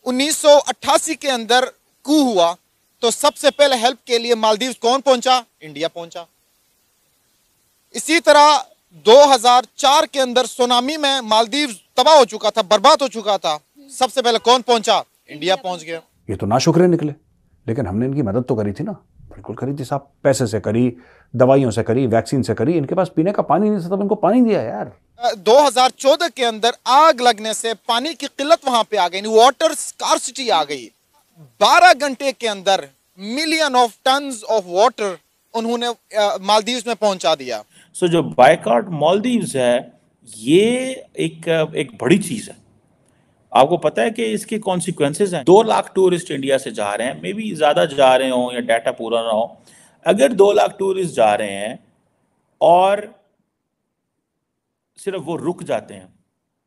1988 के अंदर कू हुआ तो सबसे पहले हेल्प के लिए मालदीव कौन पहुंचा? इंडिया पहुंचा। इसी तरह 2004 के अंदर सुनामी में मालदीव तबाह हो चुका था, बर्बाद हो चुका था, सबसे पहले कौन पहुंचा? इंडिया पहुंच गया। ये तो नाशुक्रे निकले, लेकिन हमने इनकी मदद तो करी थी ना। बिल्कुल करी थी साहब, पैसे से करी, दवाइयों से करी, वैक्सीन से करी। इनके पास पीने का पानी नहीं था तब इनको पानी दिया यार। 2014 के अंदर आग लगने से पानी की किल्लत वहां पे आ गई, वाटर स्कार्सिटी आ गई। 12 घंटे के अंदर million of tons of water उन्होंने मालदीव्स में पहुंचा दिया। सो जो बायकॉट मालदीव्स है ये एक बड़ी चीज है। आपको पता है कि इसके कॉन्सिक्वेंसेस हैं। 2 लाख टूरिस्ट इंडिया से जा रहे हैं, मे बी ज्यादा जा रहे हो या डाटा पूरा ना हो। अगर 2 लाख टूरिस्ट जा रहे हैं और सिर्फ वो रुक जाते हैं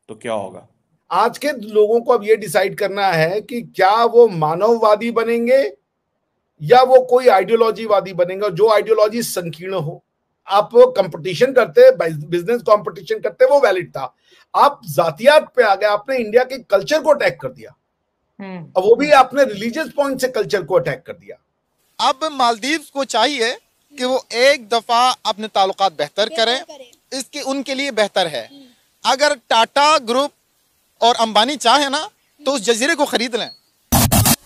तो क्या होगा? आज के लोगों को अब ये डिसाइड करना है कि क्या वो मानववादी बनेंगे या वो कोई आइडियोलॉजीवादी बनेंगे। जो आइडियोलॉजी संकीर्ण हो, आप कंपटीशन करते, बिजनेस कंपटीशन करते, वो वैलिड था। आप जातियात पे आ गए, आपने इंडिया के कल्चर को अटैक कर दिया। अब वो भी आपने रिलीजियस पॉइंट से कल्चर को अटैक कर दिया। अब मालदीव्स को चाहिए कि वो एक दफा अपने ताल्लुकात बेहतर करें, इसके उनके लिए बेहतर है। अगर टाटा ग्रुप और अंबानी चाहे ना तो उस जजीरे को खरीद लें।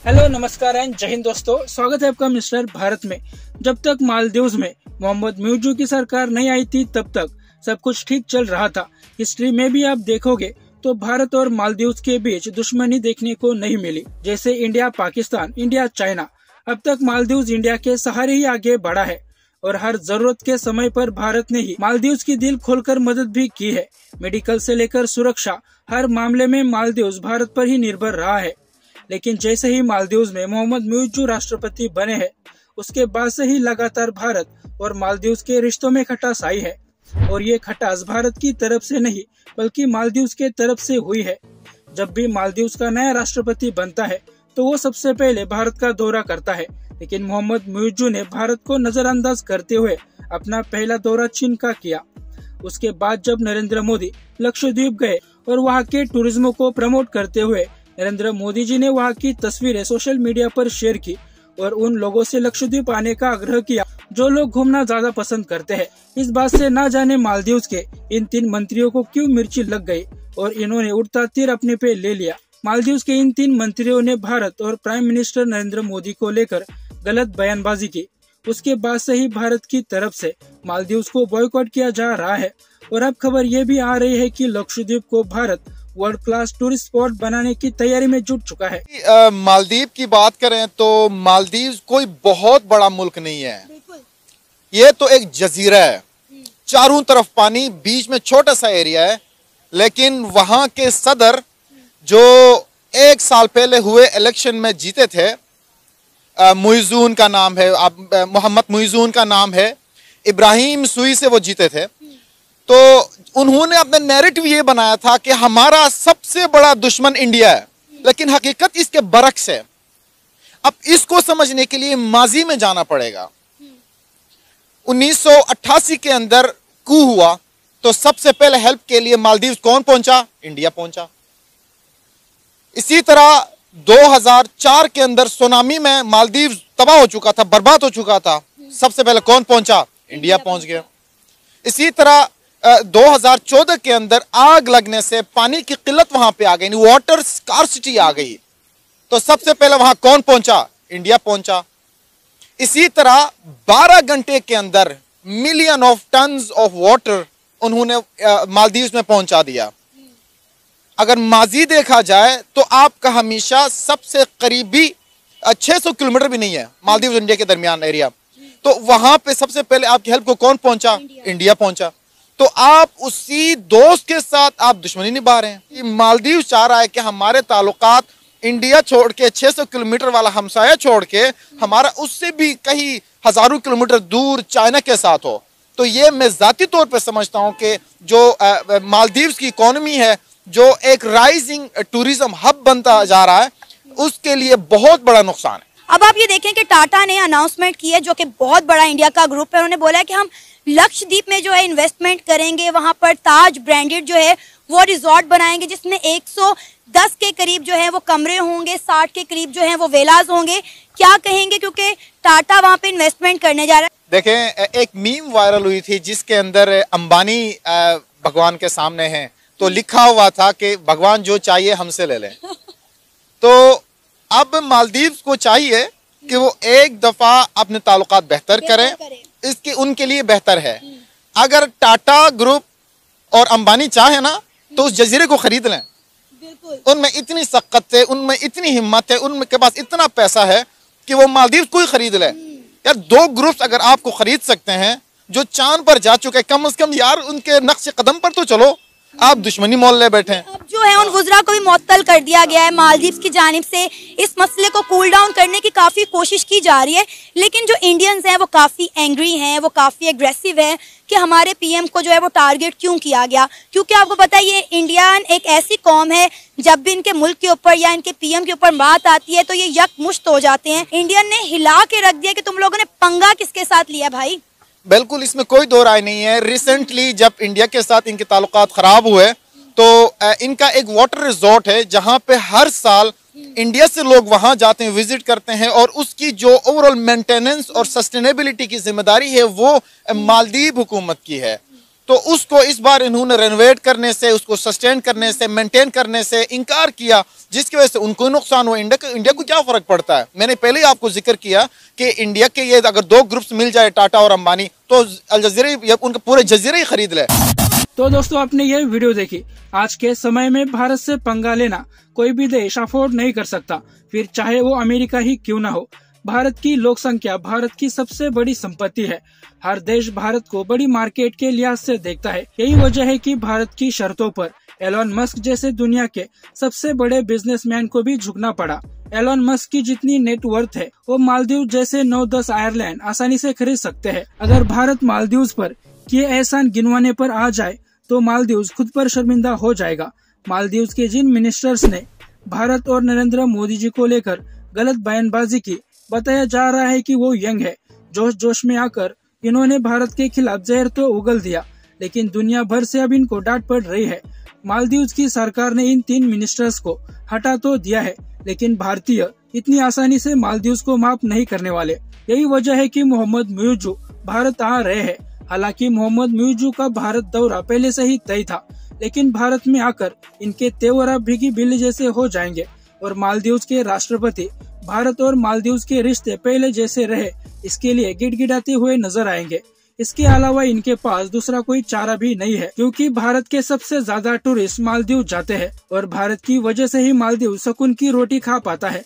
हेलो, नमस्कार एंड जय हिंद दोस्तों, स्वागत है आपका मिस्टर भारत में। जब तक मालदीव्स में मोहम्मद मुइज़्ज़ू की सरकार नहीं आई थी तब तक सब कुछ ठीक चल रहा था। हिस्ट्री में भी आप देखोगे तो भारत और मालदीव्स के बीच दुश्मनी देखने को नहीं मिली, जैसे इंडिया पाकिस्तान, इंडिया चाइना। अब तक मालदीव्स इंडिया के सहारे ही आगे बढ़ा है और हर जरूरत के समय पर भारत ने ही मालदीव्स की दिल खोलकर मदद भी की है। मेडिकल से लेकर सुरक्षा, हर मामले में मालदीव्स भारत पर ही निर्भर रहा है। लेकिन जैसे ही मालदीव्स में मोहम्मद मुइज़्ज़ू राष्ट्रपति बने हैं, उसके बाद से ही लगातार भारत और मालदीव्स के रिश्तों में खटास आई है। और ये खटास भारत की तरफ से नहीं बल्कि मालदीव्स के तरफ से हुई है। जब भी मालदीव्स का नया राष्ट्रपति बनता है तो वो सबसे पहले भारत का दौरा करता है, लेकिन मोहम्मद मुइज़्ज़ू ने भारत को नजरअंदाज करते हुए अपना पहला दौरा चीन का किया। उसके बाद जब नरेंद्र मोदी लक्षद्वीप गए और वहाँ के टूरिज्म को प्रमोट करते हुए नरेंद्र मोदी जी ने वहाँ की तस्वीरें सोशल मीडिया पर शेयर की और उन लोगों से लक्षद्वीप आने का आग्रह किया जो लोग घूमना ज्यादा पसंद करते हैं। इस बात से ना जाने मालदीव्स के इन 3 मंत्रियों को क्यों मिर्ची लग गई और इन्होंने उड़ता तीर अपने पे ले लिया। मालदीव्स के इन 3 मंत्रियों ने भारत और प्राइम मिनिस्टर नरेंद्र मोदी को लेकर गलत बयानबाजी की। उसके बाद से ही भारत की तरफ से मालदीव्स को बॉयकॉट किया जा रहा है और अब खबर ये भी आ रही है कि लक्षद्वीप को Bharat world class tourist spot बनाने की तैयारी में जुट चुका है। मालदीव की बात करें तो मालदीव कोई बहुत बड़ा मुल्क नहीं है, ये तो एक जजीरा है। चारों तरफ पानी, बीच में छोटा सा एरिया है। लेकिन वहां के सदर जो 1 साल पहले हुए इलेक्शन में जीते थे, मुइज़्ज़ू उनका नाम है, मोहम्मद मुइज़्ज़ू उनका नाम है, इब्राहिम सुई से वो जीते थे। तो उन्होंने अपना नैरेटिव ये बनाया था कि हमारा सबसे बड़ा दुश्मन इंडिया है, लेकिन हकीकत इसके बरक्स है। अब इसको समझने के लिए माजी में जाना पड़ेगा। 1988 के अंदर कू हुआ तो सबसे पहले हेल्प के लिए मालदीव्स कौन पहुंचा? इंडिया पहुंचा। इसी तरह 2004 के अंदर सुनामी में मालदीव्स तबाह हो चुका था, बर्बाद हो चुका था, सबसे पहले कौन पहुंचा? इंडिया पहुंच गया। इसी तरह 2014 के अंदर आग लगने से पानी की किल्लत वहां पे आ गई, वाटर स्कार्सिटी आ गई, तो सबसे पहले वहां कौन पहुंचा? इंडिया पहुंचा। इसी तरह 12 घंटे के अंदर million of tons of water उन्होंने मालदीव्स में पहुंचा दिया। अगर माजी देखा जाए तो आपका हमेशा सबसे करीबी 600 किलोमीटर भी नहीं है मालदीव और इंडिया के दरमियान एरिया, तो वहां पे सबसे पहले आपकी हेल्प को कौन पहुंचा? इंडिया पहुंचा। तो आप उसी दोस्त के साथ आप दुश्मनी निभा रहे हैं। मालदीव चाह रहा है कि हमारे ताल्लुकात इंडिया छोड़ के 600 किलोमीटर वाला हमसाया छोड़ के हमारा उससे भी कहीं हजारों किलोमीटर दूर चाइना के साथ हो। तो ये मैं जाती तौर पे समझता हूँ कि जो मालदीव्स की इकोनॉमी है, जो एक राइजिंग टूरिज्म हब बनता जा रहा है, उसके लिए बहुत बड़ा नुकसान है। अब आप ये देखें कि टाटा ने अनाउंसमेंट की है, जो कि बहुत बड़ा इंडिया का ग्रुप है। उन्होंने बोला है कि हम लक्षद्वीप में जो है इन्वेस्टमेंट करेंगे, वहां पर ताज ब्रांडेड जो है वो रिजॉर्ट बनाएंगे जिसमें 10 के करीब जो है वो कमरे होंगे, 60 के करीब जो है वो वेलाज होंगे। क्या कहेंगे, क्योंकि टाटा वहां पे इन्वेस्टमेंट करने जा रहा है। देखें, एक मीम वायरल हुई थी जिसके अंदर अंबानी भगवान के सामने हैं, तो लिखा हुआ था कि भगवान जो चाहिए हमसे ले लें। तो अब मालदीव्स को चाहिए कि वो एक दफा अपने ताल्लुकात बेहतर करें, इसके उनके लिए बेहतर है। अगर टाटा ग्रुप और अंबानी चाहे ना तो उस जजीरे को खरीद लें। उनमें इतनी सख्त है, उनमें इतनी हिम्मत है, उनके पास इतना पैसा है कि वो मालदीव्स को ही खरीद ले। यार 2 ग्रुप्स अगर आपको खरीद सकते हैं जो चांद पर जा चुके, कम से कम यार उनके नक्शे कदम पर तो चलो, आप दुश्मनी मोल ले बैठे हैं। अब जो है उन वुज़रा को भी मुअत्तल कर दिया गया है मालदीव्स की जानिब से। इस मसले को कूल डाउन करने की काफ़ी कोशिश की जा रही है, लेकिन जो इंडियंस हैं वो काफ़ी एंग्री हैं, वो काफ़ी एग्रेसिव हैं कि हमारे पीएम को जो है वो टारगेट क्यों किया गया। क्योंकि आपको पता है ये इंडियन एक ऐसी कौम है, जब भी इनके मुल्क के ऊपर या इनके पीएम के ऊपर बात आती है तो ये यकमुश्त हो जाते हैं। इंडियन ने हिला के रख दिया कि तुम लोगों ने पंगा किसके साथ लिया भाई। बिल्कुल, इसमें कोई दो राय नहीं है। रिसेंटली जब इंडिया के साथ इनके ताल्लुकात खराब हुए तो इनका एक वाटर रिजॉर्ट है जहां पे हर साल इंडिया से लोग वहां जाते हैं, विजिट करते हैं, और उसकी जो ओवरऑल मेंटेनेंस और सस्टेनेबिलिटी की जिम्मेदारी है वो मालदीव हुकूमत की है। तो उसको इस बार इन्होंने रेनोवेट करने से, उसको सस्टेन करने से, मेंटेन करने से इनकार किया, जिसकी वजह से उनको नुकसान हुआ। इंडिया को क्या फर्क पड़ता है। मैंने पहले ही आपको जिक्र किया कि इंडिया के ये अगर 2 ग्रुप्स मिल जाए, टाटा और अंबानी, तो अल जजीरा उनके पूरे जजीरे ही खरीद ले। तो दोस्तों, आपने ये वीडियो देखी। आज के समय में भारत से पंगा लेना कोई भी देश अफोर्ड नहीं कर सकता, फिर चाहे वो अमेरिका ही क्यों ना हो। भारत की लोक संख्या भारत की सबसे बड़ी संपत्ति है। हर देश भारत को बड़ी मार्केट के लिहाज से देखता है। यही वजह है कि भारत की शर्तों पर एलोन मस्क जैसे दुनिया के सबसे बड़े बिजनेसमैन को भी झुकना पड़ा। एलोन मस्क की जितनी नेटवर्थ है वो मालदीव जैसे 9-10 आयरलैंड आसानी से खरीद सकते हैं। अगर भारत मालदीव्स पर किए एहसान गिनवाने पर आ जाए तो मालदीव्स खुद पर शर्मिंदा हो जाएगा। मालदीव्स के जिन मिनिस्टर्स ने भारत और नरेंद्र मोदी जी को लेकर गलत बयानबाजी की, बताया जा रहा है कि वो यंग है। जोश जोश में आकर इन्होंने भारत के खिलाफ जहर तो उगल दिया, लेकिन दुनिया भर से अब इनको डांट पड़ रही है। मालदीव्स की सरकार ने इन 3 मिनिस्टर्स को हटा तो दिया है, लेकिन भारतीय इतनी आसानी से मालदीव्स को माफ नहीं करने वाले। यही वजह है कि मोहम्मद मुइज़्ज़ू भारत आ रहे हैं। हालांकि मोहम्मद मुइज़्ज़ू का भारत दौरा पहले से ही तय था, लेकिन भारत में आकर इनके तेवर अब भीगी बिल्ली जैसे हो जाएंगे और मालदीव्स के राष्ट्रपति भारत और मालदीव्स के रिश्ते पहले जैसे रहे इसके लिए गिड़गिड़ाते हुए नजर आएंगे। इसके अलावा इनके पास दूसरा कोई चारा भी नहीं है, क्योंकि भारत के सबसे ज्यादा टूरिस्ट मालदीव जाते हैं और भारत की वजह से ही मालदीव सुकून की रोटी खा पाता है।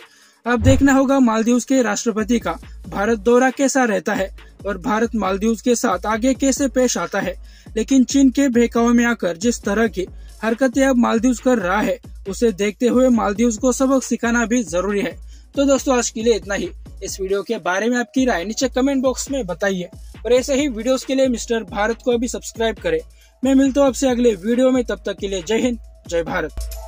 अब देखना होगा मालदीव्स के राष्ट्रपति का भारत दौरा कैसा रहता है और भारत मालदीव्स के साथ आगे कैसे पेश आता है। लेकिन चीन के बहकावे में आकर जिस तरह की हरकतें अब मालदीव्स कर रहा है, उसे देखते हुए मालदीव्स को सबक सिखाना भी जरूरी है। तो दोस्तों, आज के लिए इतना ही। इस वीडियो के बारे में आपकी राय नीचे कमेंट बॉक्स में बताइए और ऐसे ही वीडियोस के लिए मिस्टर भारत को अभी सब्सक्राइब करें। मैं मिलता हूँ आपसे अगले वीडियो में, तब तक के लिए जय हिंद, जय भारत।